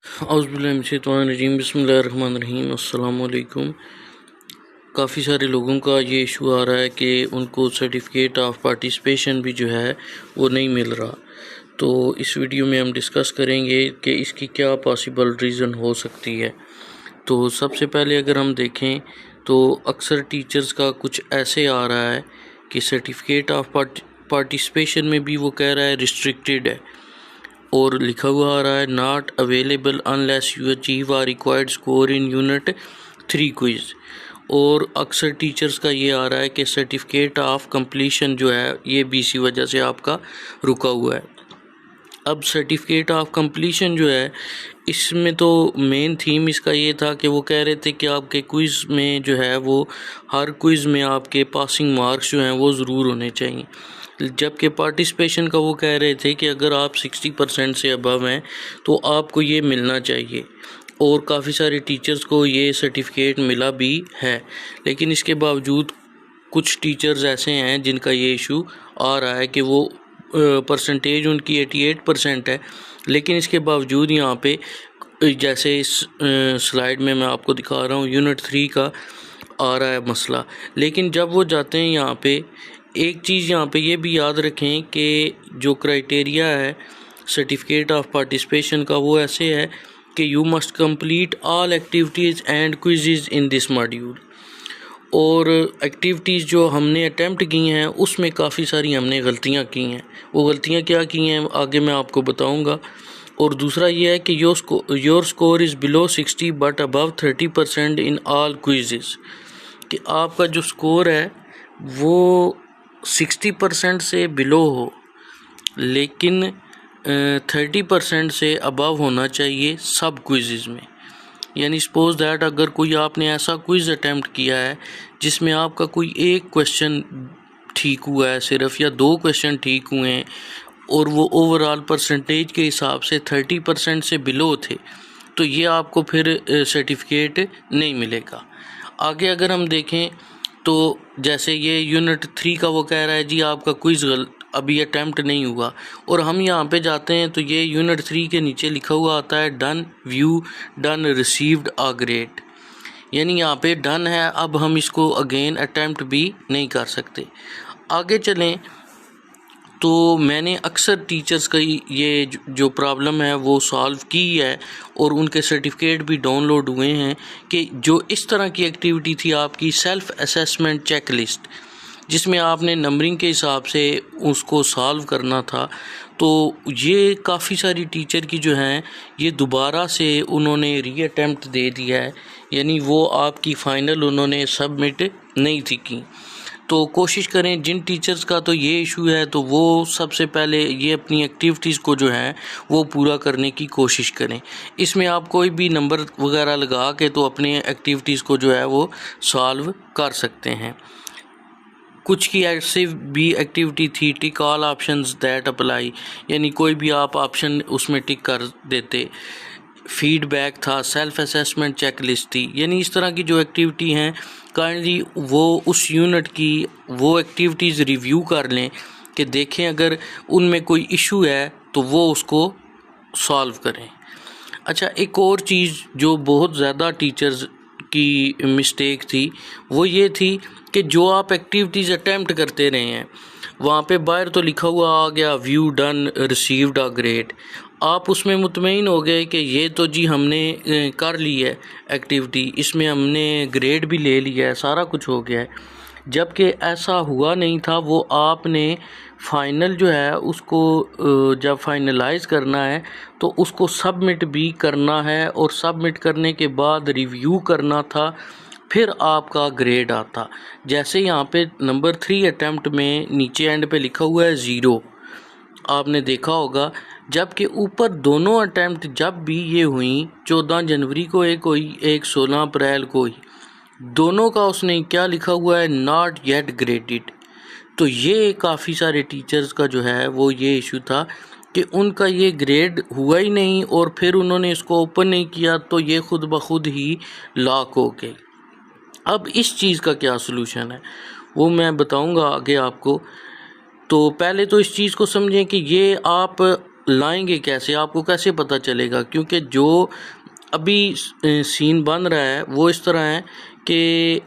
औज़ुबिल्लाहिमिनश्शैतानिर्रजीम बिस्मिल्लाहिर्रहमानिर्रहीम अस्सलामु अलैकुम। काफ़ी सारे लोगों का ये इशू आ रहा है कि उनको सर्टिफिकेट ऑफ पार्टिसिपेशन भी जो है वो नहीं मिल रहा। तो इस वीडियो में हम डिस्कस करेंगे कि इसकी क्या पॉसिबल रीज़न हो सकती है। तो सबसे पहले अगर हम देखें तो अक्सर टीचर्स का कुछ ऐसे आ रहा है कि सर्टिफिकेट ऑफ पार्टिसिपेशन में भी वो कह रहा है रिस्ट्रिक्टेड है और लिखा हुआ आ रहा है not available unless you achieve are required score in unit 3 quiz. और अक्सर टीचर्स का ये आ रहा है कि सर्टिफिकेट ऑफ कंप्लीशन जो है ये भी इसी वजह से आपका रुका हुआ है। अब सर्टिफिकेट ऑफ कंप्लीशन जो है इसमें तो मेन थीम इसका ये था कि वो कह रहे थे कि आपके क्विज़ में जो है वो हर क्विज़ में आपके पासिंग मार्क्स जो हैं वो ज़रूर होने चाहिए, जबकि पार्टिसिपेशन का वो कह रहे थे कि अगर आप 60% से अबव हैं तो आपको ये मिलना चाहिए। और काफ़ी सारे टीचर्स को ये सर्टिफिकेट मिला भी है, लेकिन इसके बावजूद कुछ टीचर्स ऐसे हैं जिनका ये इशू आ रहा है कि वो परसेंटेज उनकी 88% है, लेकिन इसके बावजूद यहाँ पे जैसे इस स्लाइड में मैं आपको दिखा रहा हूँ यूनिट 3 का आ रहा है मसला। लेकिन जब वो जाते हैं यहाँ पे एक चीज़ यहाँ पे ये भी याद रखें कि जो क्राइटेरिया है सर्टिफिकेट ऑफ पार्टिसिपेशन का वो ऐसे है कि you must complete all activities and quizzes in this module. और एक्टिविटीज़ जो हमने अटैम्प्ट की हैं उसमें काफ़ी सारी हमने गलतियाँ की हैं। वो गलतियाँ क्या की हैं आगे मैं आपको बताऊँगा। और दूसरा ये है कि your score is below 60 but above 30% in all quizzes, कि आपका जो स्कोर है वो 60% से बिलो हो लेकिन 30% से अबव होना चाहिए सब क्विज़ेज़ में। यानी सपोज दैट अगर कोई आपने ऐसा क्विज़ अटैम्प्ट किया है जिसमें आपका कोई एक क्वेश्चन ठीक हुआ है सिर्फ या 2 क्वेश्चन ठीक हुए हैं और वो ओवरऑल परसेंटेज के हिसाब से 30% से बिलो थे, तो ये आपको फिर सर्टिफिकेट नहीं मिलेगा। आगे अगर हम देखें तो जैसे ये यूनिट 3 का वो कह रहा है जी आपका क्विज़ अभी अटैम्प्ट नहीं हुआ, और हम यहाँ पे जाते हैं तो ये यूनिट 3 के नीचे लिखा हुआ आता है done view done received a grade, यानी यहाँ पे डन है। अब हम इसको अगेन अटैम्प्ट भी नहीं कर सकते। आगे चलें तो मैंने अक्सर टीचर्स का ये जो प्रॉब्लम है वो सॉल्व की है और उनके सर्टिफिकेट भी डाउनलोड हुए हैं कि जो इस तरह की एक्टिविटी थी आपकी सेल्फ असेसमेंट चेक लिस्ट, जिसमें आपने नंबरिंग के हिसाब से उसको सॉल्व करना था, तो ये काफ़ी सारी टीचर की जो हैं ये दोबारा से उन्होंने री अटैम्प्ट दे दिया है, यानी वो आपकी फ़ाइनल उन्होंने सबमिट नहीं थी की। तो कोशिश करें जिन टीचर्स का तो ये इशू है तो वो सबसे पहले ये अपनी एक्टिविटीज़ को जो है वो पूरा करने की कोशिश करें। इसमें आप कोई भी नंबर वगैरह लगा के तो अपनी एक्टिविटीज़ को जो है वो सॉल्व कर सकते हैं। कुछ की ऐसी भी एक्टिविटी थी टिक ऑल ऑप्शंस दैट अप्लाई, यानी कोई भी आप ऑप्शन उसमें टिक कर देते। फीडबैक था, सेल्फ असेसमेंट चेक लिस्ट थी, यानी इस तरह की जो एक्टिविटी हैं काइंडली वो उस यूनिट की वो एक्टिविटीज़ रिव्यू कर लें कि देखें अगर उनमें कोई इशू है तो वो उसको सॉल्व करें। अच्छा, एक और चीज़ जो बहुत ज़्यादा टीचर्स की मिस्टेक थी वो ये थी कि जो आप एक्टिविटीज़ अटैम्प्ट करते रहे हैं वहाँ पे बाहर तो लिखा हुआ आ गया view done received a grade, आप उसमें मुतमईन हो गए कि ये तो जी हमने कर ली है एक्टिविटी, इसमें हमने ग्रेड भी ले लिया है, सारा कुछ हो गया है, जबकि ऐसा हुआ नहीं था। वो आपने फ़ाइनल जो है उसको जब फाइनलाइज करना है तो उसको सबमिट भी करना है और सबमिट करने के बाद रिव्यू करना था, फिर आपका ग्रेड आता। जैसे यहाँ पे नंबर 3 अटैम्प्ट में नीचे एंड पे लिखा हुआ है 0, आपने देखा होगा, जबकि ऊपर दोनों अटैम्प्ट जब भी ये हुई 14 जनवरी को एक हुई, एक 16 अप्रैल को हुई, दोनों का उसने क्या लिखा हुआ है नॉट येट ग्रेडेड। तो ये काफ़ी सारे टीचर्स का जो है वो ये इशू था कि उनका ये ग्रेड हुआ ही नहीं और फिर उन्होंने इसको ओपन नहीं किया तो ये खुद ब खुद ही लॉक हो गए। अब इस चीज़ का क्या सलूशन है वो मैं बताऊंगा आगे आपको। तो पहले तो इस चीज़ को समझें कि ये आप लाएंगे कैसे, आपको कैसे पता चलेगा? क्योंकि जो अभी सीन बन रहा है वो इस तरह है कि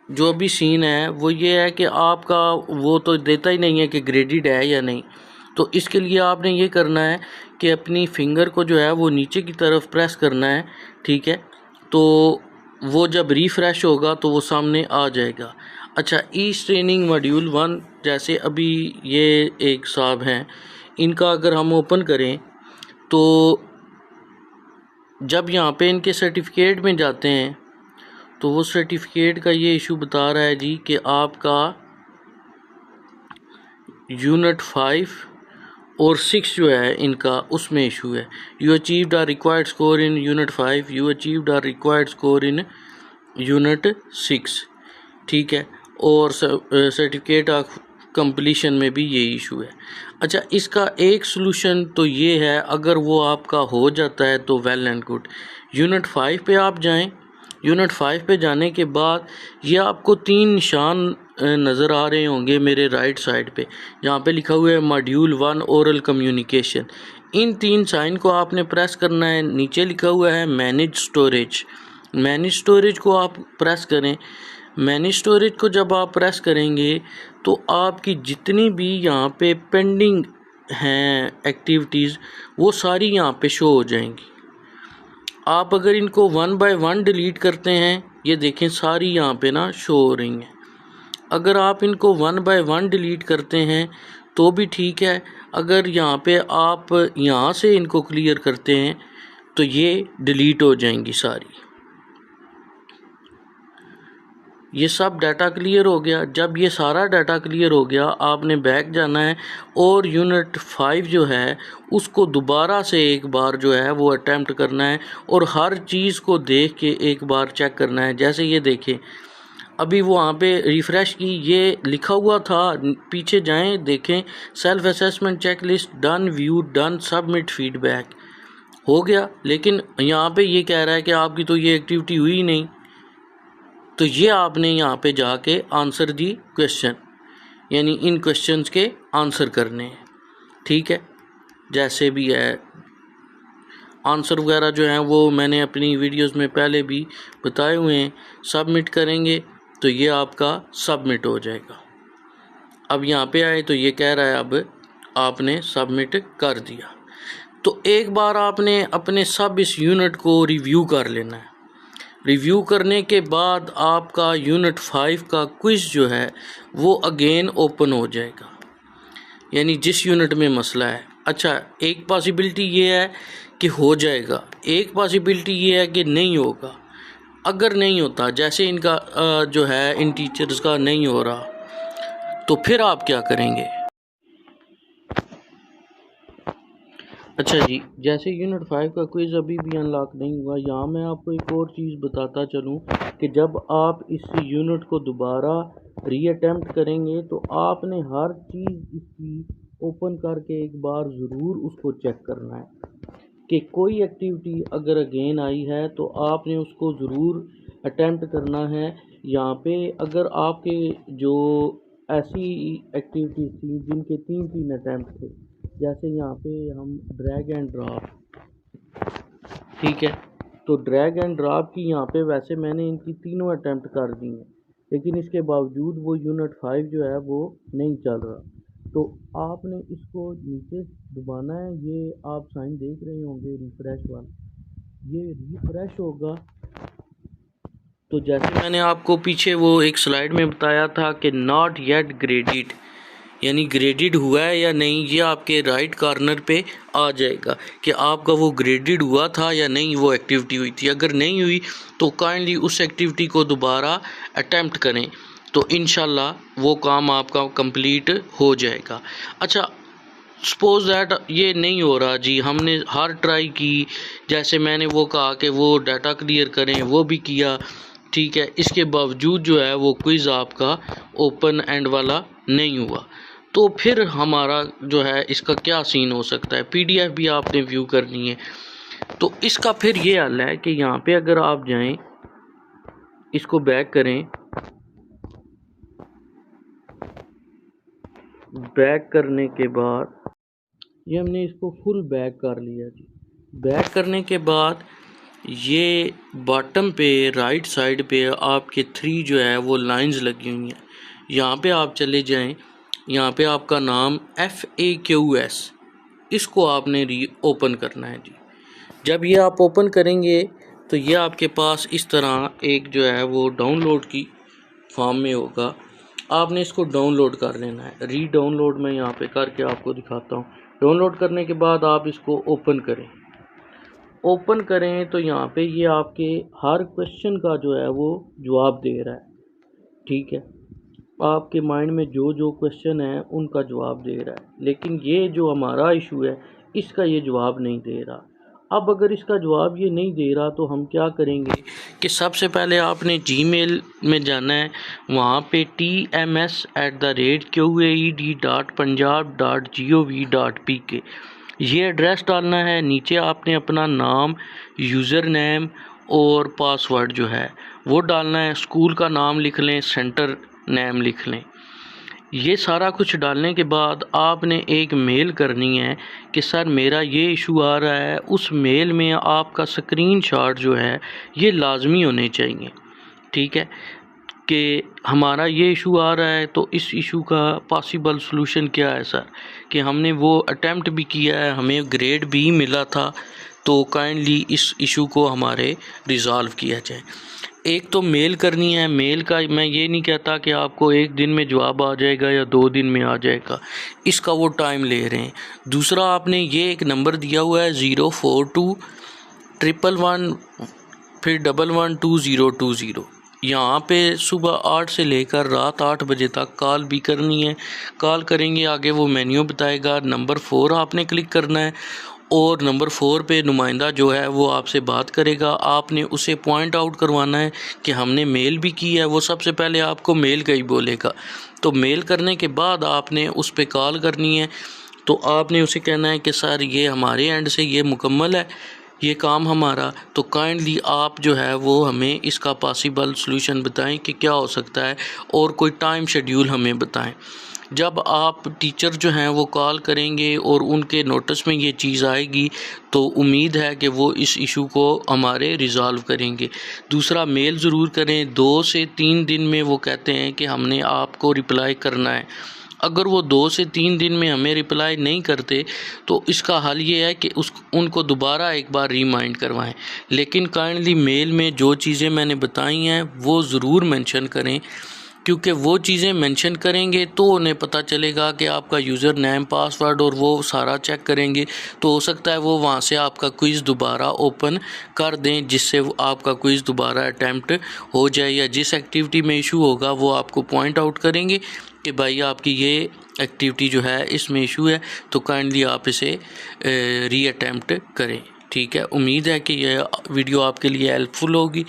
जो अभी सीन है वो ये है कि आपका वो तो देता ही नहीं है कि ग्रेडेड है या नहीं। तो इसके लिए आपने ये करना है कि अपनी फिंगर को जो है वो नीचे की तरफ प्रेस करना है, ठीक है। तो वो जब रिफ़्रेश होगा तो वो सामने आ जाएगा। अच्छा, ई ट्रेनिंग मॉड्यूल 1 जैसे अभी ये एक साहब हैं, इनका अगर हम ओपन करें तो जब यहाँ पे इनके सर्टिफिकेट में जाते हैं तो वो सर्टिफिकेट का ये इशू बता रहा है जी कि आपका यूनिट 5 और 6 जो है इनका उसमें इशू है। You achieved are required score in unit 5, you achieved are required score in unit 6, ठीक है। और सर्टिफिकेट ऑफ कंप्लीशन में भी ये इशू है। अच्छा, इसका एक सलूशन तो ये है, अगर वो आपका हो जाता है तो वेल एंड गुड। यूनिट 5 पे आप जाएं। यूनिट 5 पे जाने के बाद ये आपको 3 निशान नज़र आ रहे होंगे मेरे राइट साइड पे, जहाँ पे लिखा हुआ है मॉड्यूल 1 ओरल कम्युनिकेशन। इन 3 साइन को आपने प्रेस करना है। नीचे लिखा हुआ है मैनेज स्टोरेज। मैनेज स्टोरेज को आप प्रेस करें। मैनेज स्टोरेज को जब आप प्रेस करेंगे तो आपकी जितनी भी यहाँ पे पेंडिंग हैं एक्टिविटीज़ वो सारी यहाँ पे शो हो जाएंगी। आप अगर इनको 1 बाय 1 डिलीट करते हैं, ये देखें सारी यहाँ पे ना शो हो रही हैं। अगर आप इनको 1 बाय 1 डिलीट करते हैं तो भी ठीक है। अगर यहाँ पे आप यहाँ से इनको क्लियर करते हैं तो ये डिलीट हो जाएंगी सारी। ये सब डाटा क्लियर हो गया। जब ये सारा डाटा क्लियर हो गया, आपने बैक जाना है और यूनिट 5 जो है उसको दोबारा से एक बार जो है वो अटैम्प्ट करना है और हर चीज़ को देख के एक बार चेक करना है। जैसे ये देखें, अभी वो वहाँ पे रिफ़्रेश की, ये लिखा हुआ था, पीछे जाएं देखें, self assessment check list done, view done, submit feedback हो गया। लेकिन यहाँ पे ये कह रहा है कि आपकी तो ये एक्टिविटी हुई ही नहीं। तो ये आपने यहाँ पे जाके आंसर दी क्वेश्चन, यानी इन क्वेश्चंस के आंसर करने हैं, ठीक है। जैसे भी है आंसर वगैरह जो हैं वो मैंने अपनी वीडियोस में पहले भी बताए हुए हैं। सबमिट करेंगे तो ये आपका सबमिट हो जाएगा। अब यहाँ पे आए तो ये कह रहा है अब आपने सबमिट कर दिया। तो एक बार आपने अपने सब इस यूनिट को रिव्यू कर लेना है। रिव्यू करने के बाद आपका यूनिट 5 का क्विज़ जो है वो अगेन ओपन हो जाएगा, यानी जिस यूनिट में मसला है। अच्छा, एक पॉसिबिलिटी ये है कि हो जाएगा, एक पॉसिबिलिटी ये है कि नहीं होगा। अगर नहीं होता, जैसे इनका जो है इन टीचर्स का नहीं हो रहा, तो फिर आप क्या करेंगे? अच्छा जी, जैसे यूनिट 5 का क्विज़ अभी भी अनलॉक नहीं हुआ, यहाँ मैं आपको एक और चीज़ बताता चलूँ कि जब आप इस यूनिट को दोबारा रीअटेम्प्ट करेंगे तो आपने हर चीज़ इसकी ओपन करके एक बार ज़रूर उसको चेक करना है कि कोई एक्टिविटी अगर अगेन आई है तो आपने उसको ज़रूर अटेम्प्ट करना है। यहाँ पे अगर आपके जो ऐसी एक्टिविटीज़ थी जिनके 3 अटैम्प्ट थे, जैसे यहाँ पे हम ड्रैग एंड ड्रॉप, ठीक है, तो ड्रैग एंड ड्रॉप की यहाँ पे वैसे मैंने इनकी 3 अटैम्प्ट कर दी हैं, लेकिन इसके बावजूद वो यूनिट 5 जो है वो नहीं चल रहा। तो आपने इसको नीचे दबाना है, ये आप साइन देख रहे होंगे रिफ़्रेश वाला, ये रिफ़्रेश होगा। तो जैसे मैंने आपको पीछे वो एक स्लाइड में बताया था कि नॉट येट ग्रेडेड, यानी ग्रेडेड हुआ है या नहीं, ये आपके राइट कॉर्नर पे आ जाएगा कि आपका वो ग्रेडेड हुआ था या नहीं, वो एक्टिविटी हुई थी। अगर नहीं हुई तो काइंडली उस एक्टिविटी को दोबारा अटैम्प्ट करें, तो इंशाल्लाह वो काम आपका कंप्लीट हो जाएगा। अच्छा, सपोज दैट ये नहीं हो रहा जी, हमने हर ट्राई की, जैसे मैंने वो कहा कि वो डाटा क्लियर करें, वो भी किया, ठीक है, इसके बावजूद जो है वो क्विज़ आपका ओपन एंड वाला नहीं हुआ, तो फिर हमारा जो है इसका क्या सीन हो सकता है? पीडीएफ भी आपने व्यू करनी है, तो इसका फिर ये हल है कि यहाँ पे अगर आप जाएं, इसको बैक करें, बैक करने के बाद ये हमने इसको फुल बैक कर लिया जी। बैक करने के बाद ये बॉटम पे राइट साइड पे आपके 3 जो है वो लाइंस लगी हुई हैं। यहाँ पे आप चले जाएं, यहाँ पे आपका नाम FAQS, इसको आपने ओपन करना है जी। जब ये आप ओपन करेंगे तो ये आपके पास इस तरह एक जो है वो डाउनलोड की फॉर्म में होगा। आपने इसको डाउनलोड कर लेना है। री डाउनलोड मैं यहाँ पे करके आपको दिखाता हूँ। डाउनलोड करने के बाद आप इसको ओपन करें। ओपन करें तो यहाँ पे ये आपके हर क्वेश्चन का जो है वो जवाब दे रहा है, ठीक है। आपके माइंड में जो जो क्वेश्चन है उनका जवाब दे रहा है, लेकिन ये जो हमारा इशू है इसका ये जवाब नहीं दे रहा। अब अगर इसका जवाब ये नहीं दे रहा तो हम क्या करेंगे कि सबसे पहले आपने जीमेल में जाना है, वहाँ पे tms@qaed.punjab.gov.pk ये एड्रेस डालना है। नीचे आपने अपना नाम, यूज़र नेम और पासवर्ड जो है वो डालना है। स्कूल का नाम लिख लें, सेंटर नेम लिख लें। ये सारा कुछ डालने के बाद आपने एक मेल करनी है कि सर मेरा ये इशू आ रहा है। उस मेल में आपका स्क्रीनशॉट जो है ये लाजमी होने चाहिए, ठीक है, कि हमारा ये इशू आ रहा है तो इस इशू का पॉसिबल सलूशन क्या है सर, कि हमने वो अटेम्प्ट भी किया है, हमें ग्रेड भी मिला था, तो काइंडली इस इशू को हमारे रिज़ॉल्व किया जाए। एक तो मेल करनी है। मेल का मैं ये नहीं कहता कि आपको 1 दिन में जवाब आ जाएगा या 2 दिन में आ जाएगा, इसका वो टाइम ले रहे हैं। दूसरा आपने ये एक नंबर दिया हुआ है 04211 फिर 112020। यहाँ पे सुबह 8 से लेकर रात 8 बजे तक कॉल भी करनी है। कॉल करेंगे, आगे वो मेन्यू बताएगा। नंबर 4 आपने क्लिक करना है और नंबर 4 पे नुमाइंदा जो है वो आपसे बात करेगा। आपने उसे पॉइंट आउट करवाना है कि हमने मेल भी की है। वो सबसे पहले आपको मेल का ही बोलेगा, तो मेल करने के बाद आपने उस पर कॉल करनी है। तो आपने उसे कहना है कि सर ये हमारे एंड से ये मुकम्मल है ये काम हमारा, तो काइंडली आप जो है वो हमें इसका पॉसिबल सलूशन बताएं कि क्या हो सकता है और कोई टाइम शेड्यूल हमें बताएं। जब आप टीचर जो हैं वो कॉल करेंगे और उनके नोटिस में ये चीज़ आएगी तो उम्मीद है कि वो इस इशू को हमारे रिज़ॉल्व करेंगे। दूसरा, मेल ज़रूर करें। 2 से 3 दिन में वो कहते हैं कि हमने आपको रिप्लाई करना है। अगर वो 2 से 3 दिन में हमें रिप्लाई नहीं करते तो इसका हल ये है कि उनको दोबारा एक बार रिमाइंड करवाएं। लेकिन काइंडली मेल में जो चीज़ें मैंने बताई हैं वो ज़रूर मेंशन करें, क्योंकि वो चीज़ें मेंशन करेंगे तो उन्हें पता चलेगा कि आपका यूज़र नेम, पासवर्ड और वो सारा चेक करेंगे, तो हो सकता है वो वहाँ से आपका क्विज़ दोबारा ओपन कर दें, जिससे आपका क्विज़ दोबारा अटैम्प्ट हो जाए। या जिस एक्टिविटी में इशू होगा वो आपको पॉइंट आउट करेंगे कि भाई आपकी ये एक्टिविटी जो है इसमें इशू है, तो काइंडली आप इसे री अटैम्प्ट करें, ठीक है। उम्मीद है कि यह वीडियो आपके लिए हेल्पफुल होगी।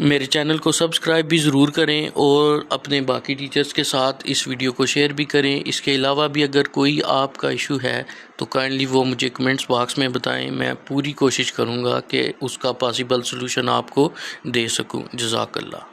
मेरे चैनल को सब्सक्राइब भी ज़रूर करें और अपने बाकी टीचर्स के साथ इस वीडियो को शेयर भी करें। इसके अलावा भी अगर कोई आपका इशू है तो काइंडली वो मुझे कमेंट्स बॉक्स में बताएं। मैं पूरी कोशिश करूँगा कि उसका पॉसिबल सलूशन आपको दे सकूँ। जज़ाकल्लाह।